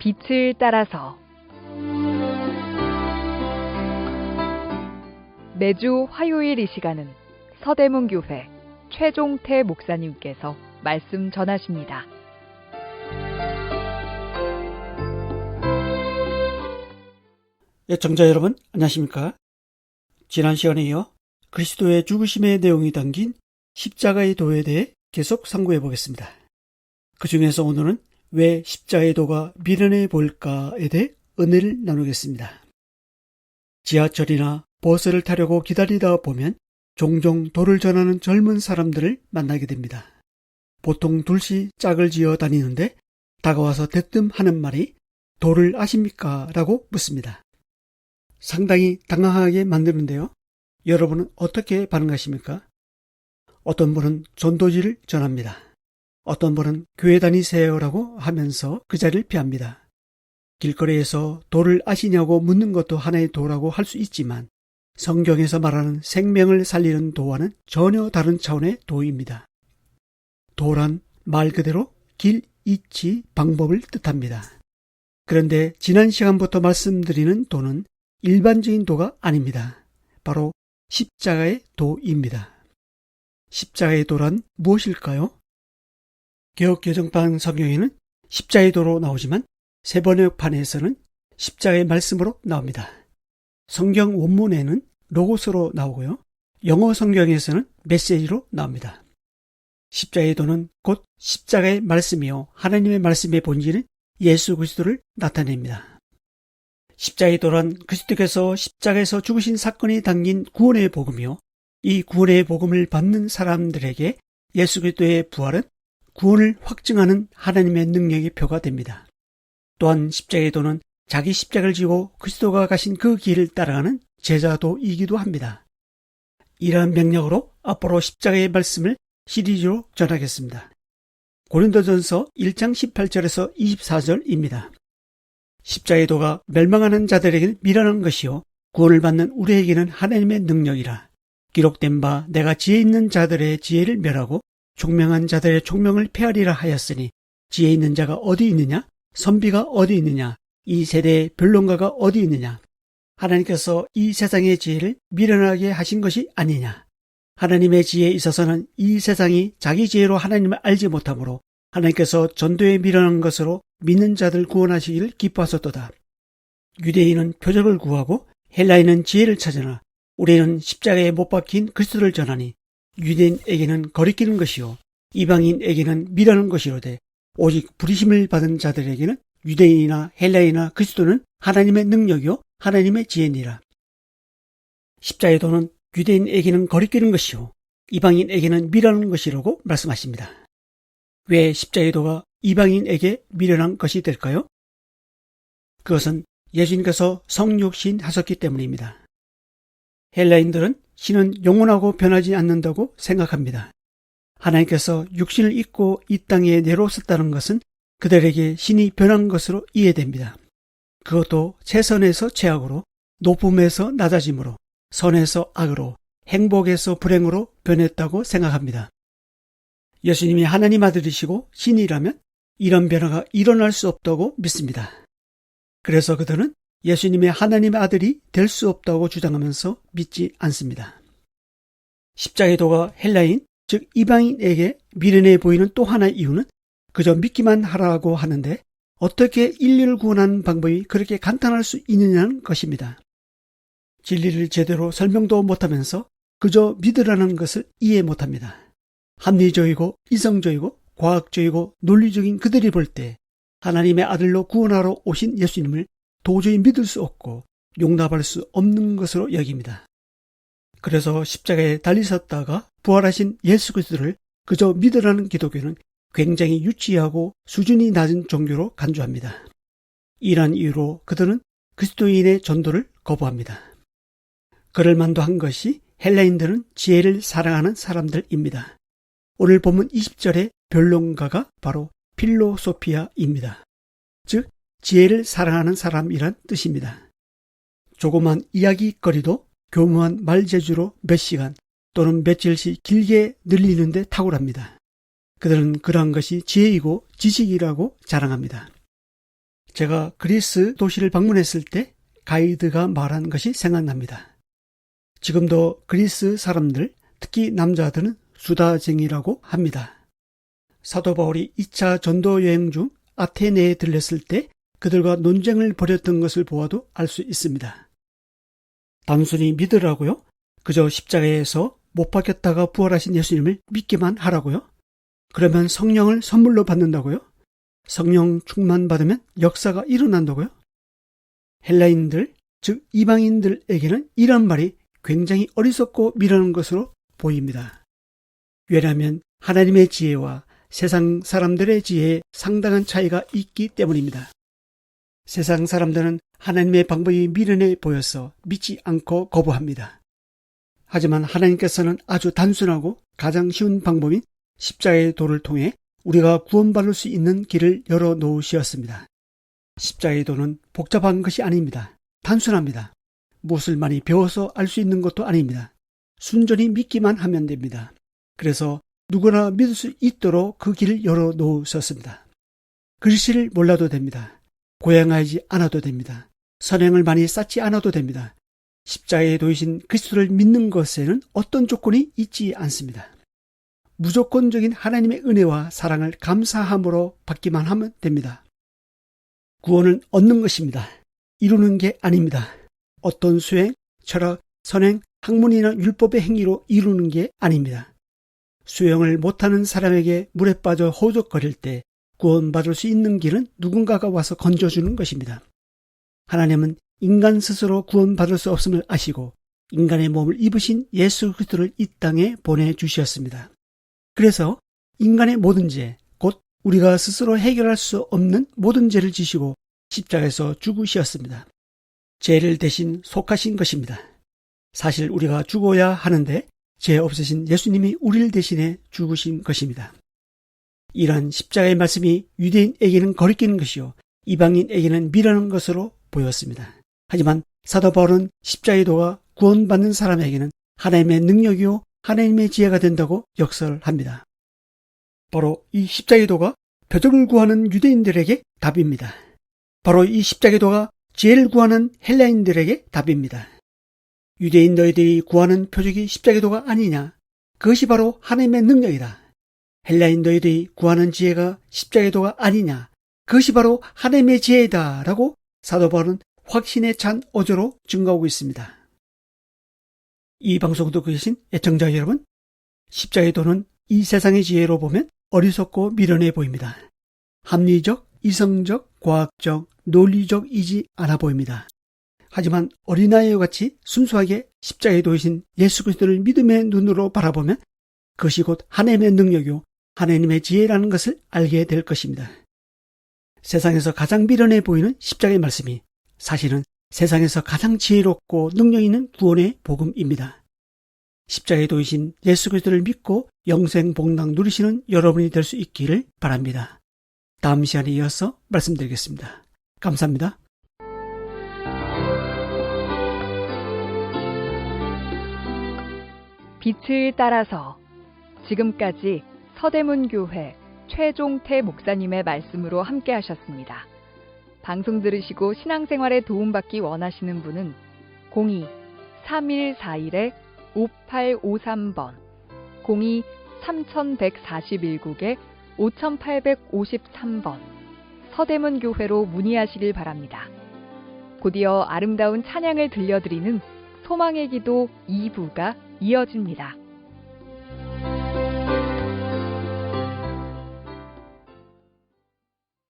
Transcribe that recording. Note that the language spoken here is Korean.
빛을 따라서 매주 화요일 이 시간은 서대문교회 최종태 목사님께서 말씀 전하십니다. 애청자 여러분, 안녕하십니까? 지난 시간에 이어 그리스도의 죽으심의 내용이 담긴 십자가의 도에 대해 계속 상고해 보겠습니다. 그 중에서 오늘은 왜 십자가의 도가 미련해 보일까에 대해 은혜를 나누겠습니다. 지하철이나 버스를 타려고 기다리다 보면 종종 도를 전하는 젊은 사람들을 만나게 됩니다. 보통 둘씩 짝을 지어 다니는데 다가와서 대뜸 하는 말이 도를 아십니까? 라고 묻습니다. 상당히 당황하게 만드는데요. 여러분은 어떻게 반응하십니까? 어떤 분은 전도지를 전합니다. 어떤 분은 교회 다니세요라고 하면서 그 자리를 피합니다. 길거리에서 도를 아시냐고 묻는 것도 하나의 도라고 할 수 있지만 성경에서 말하는 생명을 살리는 도와는 전혀 다른 차원의 도입니다. 도란 말 그대로 길, 이치, 방법을 뜻합니다. 그런데 지난 시간부터 말씀드리는 도는 일반적인 도가 아닙니다. 바로 십자가의 도입니다. 십자가의 도란 무엇일까요? 개역개정판 성경에는 십자가의 도로 나오지만 세번역판에서는 십자가의 말씀으로 나옵니다. 성경 원문에는 로고스로 나오고요. 영어 성경에서는 메시지로 나옵니다. 십자가의 도는 곧 십자가의 말씀이요 하나님의 말씀의 본질인 예수 그리스도를 나타냅니다. 십자가의 도란 그리스도께서 십자가에서 죽으신 사건이 담긴 구원의 복음이요. 이 구원의 복음을 받는 사람들에게 예수 그리스도의 부활은 구원을 확증하는 하나님의 능력의 표가 됩니다. 또한 십자가의 도는 자기 십자가를 지고 그리스도가 가신 그 길을 따라가는 제자도이기도 합니다. 이러한 맥락으로 앞으로 십자가의 말씀을 시리즈로 전하겠습니다. 고린도전서 1장 18절에서 24절입니다. 십자가의 도가 멸망하는 자들에게는 미련한 것이요 구원을 받는 우리에게는 하나님의 능력이라. 기록된 바 내가 지혜 있는 자들의 지혜를 멸하고 총명한 자들의 총명을 폐하리라 하였으니 지혜 있는 자가 어디 있느냐? 선비가 어디 있느냐? 이 세대의 변론가가 어디 있느냐? 하나님께서 이 세상의 지혜를 미련하게 하신 것이 아니냐? 하나님의 지혜에 있어서는 이 세상이 자기 지혜로 하나님을 알지 못하므로 하나님께서 전도에 미련한 것으로 믿는 자들 구원하시기를 기뻐하셨도다. 유대인은 표적을 구하고 헬라인은 지혜를 찾으나 우리는 십자가에 못 박힌 그리스도를 전하니 유대인에게는 거리끼는 것이요 이방인에게는 미련한 것이로되 오직 부르심을 받은 자들에게는 유대인이나 헬라인이나 그리스도는 하나님의 능력이요 하나님의 지혜니라. 십자가의 도는 유대인에게는 거리끼는 것이요 이방인에게는 미련한 것이라고 말씀하십니다. 왜 십자가의 도가 이방인에게 미련한 것이 될까요? 그것은 예수님께서 성육신 하셨기 때문입니다. 헬라인들은 신은 영원하고 변하지 않는다고 생각합니다. 하나님께서 육신을 입고 이 땅에 내려오셨다는 것은 그들에게 신이 변한 것으로 이해됩니다. 그것도 최선에서 최악으로, 높음에서 낮아짐으로, 선에서 악으로, 행복에서 불행으로 변했다고 생각합니다. 예수님이 하나님 아들이시고 신이라면 이런 변화가 일어날 수 없다고 믿습니다. 그래서 그들은 예수님의 하나님의 아들이 될 수 없다고 주장하면서 믿지 않습니다. 십자가의 도가 헬라인, 즉 이방인에게 미련해 보이는 또 하나의 이유는 그저 믿기만 하라고 하는데 어떻게 인류를 구원하는 방법이 그렇게 간단할 수 있느냐는 것입니다. 진리를 제대로 설명도 못하면서 그저 믿으라는 것을 이해 못합니다. 합리적이고 이성적이고 과학적이고 논리적인 그들이 볼 때 하나님의 아들로 구원하러 오신 예수님을 도저히 믿을 수 없고 용납할 수 없는 것으로 여깁니다. 그래서 십자가에 달리셨다가 부활하신 예수 그리스도를 그저 믿으라는 기독교는 굉장히 유치하고 수준이 낮은 종교로 간주합니다. 이러한 이유로 그들은 그리스도인의 전도를 거부합니다. 그럴 만도 한 것이 헬라인들은 지혜를 사랑하는 사람들입니다. 오늘 본문 20절의 변론가가 바로 필로소피아입니다. 즉 지혜를 사랑하는 사람이란 뜻입니다. 조그만 이야기거리도 교묘한 말재주로 몇 시간 또는 며칠씩 길게 늘리는데 탁월합니다. 그들은 그러한 것이 지혜이고 지식이라고 자랑합니다. 제가 그리스 도시를 방문했을 때 가이드가 말한 것이 생각납니다. 지금도 그리스 사람들, 특히 남자들은 수다쟁이라고 합니다. 사도 바울이 2차 전도 여행 중 아테네에 들렸을 때 그들과 논쟁을 벌였던 것을 보아도 알 수 있습니다. 단순히 믿으라고요? 그저 십자가에서 못 박혔다가 부활하신 예수님을 믿기만 하라고요? 그러면 성령을 선물로 받는다고요? 성령 충만 받으면 역사가 일어난다고요? 헬라인들, 즉 이방인들에게는 이런 말이 굉장히 어리석고 미련한 것으로 보입니다. 왜냐하면 하나님의 지혜와 세상 사람들의 지혜에 상당한 차이가 있기 때문입니다. 세상 사람들은 하나님의 방법이 미련해 보여서 믿지 않고 거부합니다. 하지만 하나님께서는 아주 단순하고 가장 쉬운 방법인 십자가의 도를 통해 우리가 구원받을 수 있는 길을 열어 놓으셨습니다. 십자가의 도는 복잡한 것이 아닙니다. 단순합니다. 무엇을 많이 배워서 알 수 있는 것도 아닙니다. 순전히 믿기만 하면 됩니다. 그래서 누구나 믿을 수 있도록 그 길을 열어 놓으셨습니다. 글씨를 몰라도 됩니다. 고행하지 않아도 됩니다. 선행을 많이 쌓지 않아도 됩니다. 십자가에 도이신 그리스도를 믿는 것에는 어떤 조건이 있지 않습니다. 무조건적인 하나님의 은혜와 사랑을 감사함으로 받기만 하면 됩니다. 구원은 얻는 것입니다. 이루는 게 아닙니다. 어떤 수행, 철학, 선행, 학문이나 율법의 행위로 이루는 게 아닙니다. 수영을 못하는 사람에게 물에 빠져 허우적거릴 때 구원받을 수 있는 길은 누군가가 와서 건져주는 것입니다. 하나님은 인간 스스로 구원받을 수 없음을 아시고 인간의 몸을 입으신 예수 그리스도를 이 땅에 보내주셨습니다. 그래서 인간의 모든 죄, 곧 우리가 스스로 해결할 수 없는 모든 죄를 지시고 십자가에서 죽으셨습니다. 죄를 대신 속하신 것입니다. 사실 우리가 죽어야 하는데 죄 없으신 예수님이 우리를 대신해 죽으신 것입니다. 이러한 십자가의 말씀이 유대인에게는 거리끼는 것이요 이방인에게는 미련한 것으로 보였습니다. 하지만 사도 바울은 십자가의 도가 구원받는 사람에게는 하나님의 능력이요 하나님의 지혜가 된다고 역설합니다. 바로 이 십자가의 도가 표적을 구하는 유대인들에게 답입니다. 바로 이 십자가의 도가 지혜를 구하는 헬라인들에게 답입니다. 유대인 너희들이 구하는 표적이 십자가의 도가 아니냐? 그것이 바로 하나님의 능력이다. 헬라인 너희들이 구하는 지혜가 십자가의 도가 아니냐? 그것이 바로 하나님의 지혜다. 라고 사도 바울은 확신에 찬 어조로 증거하고 있습니다. 이 방송 듣고 계신 애청자 여러분, 십자가의 도는 이 세상의 지혜로 보면 어리석고 미련해 보입니다. 합리적, 이성적, 과학적, 논리적이지 않아 보입니다. 하지만 어린아이와 같이 순수하게 십자가에 도이신 예수 그리스도를 믿음의 눈으로 바라보면 그것이 곧 하나님의 능력이요 하나님의 지혜라는 것을 알게 될 것입니다. 세상에서 가장 미련해 보이는 십자가의 말씀이 사실은 세상에서 가장 지혜롭고 능력 있는 구원의 복음입니다. 십자가에 도이신 예수 그리스도를 믿고 영생 복락 누리시는 여러분이 될 수 있기를 바랍니다. 다음 시간에 이어서 말씀드리겠습니다. 감사합니다. 빛을 따라서 지금까지 서대문교회 최종태 목사님의 말씀으로 함께 하셨습니다. 방송 들으시고 신앙생활에 도움받기 원하시는 분은 02-3141-5853번 02-3141국에 5853번 서대문교회로 문의하시길 바랍니다. 곧이어 아름다운 찬양을 들려드리는 소망의 기도 2부가 이어집니다.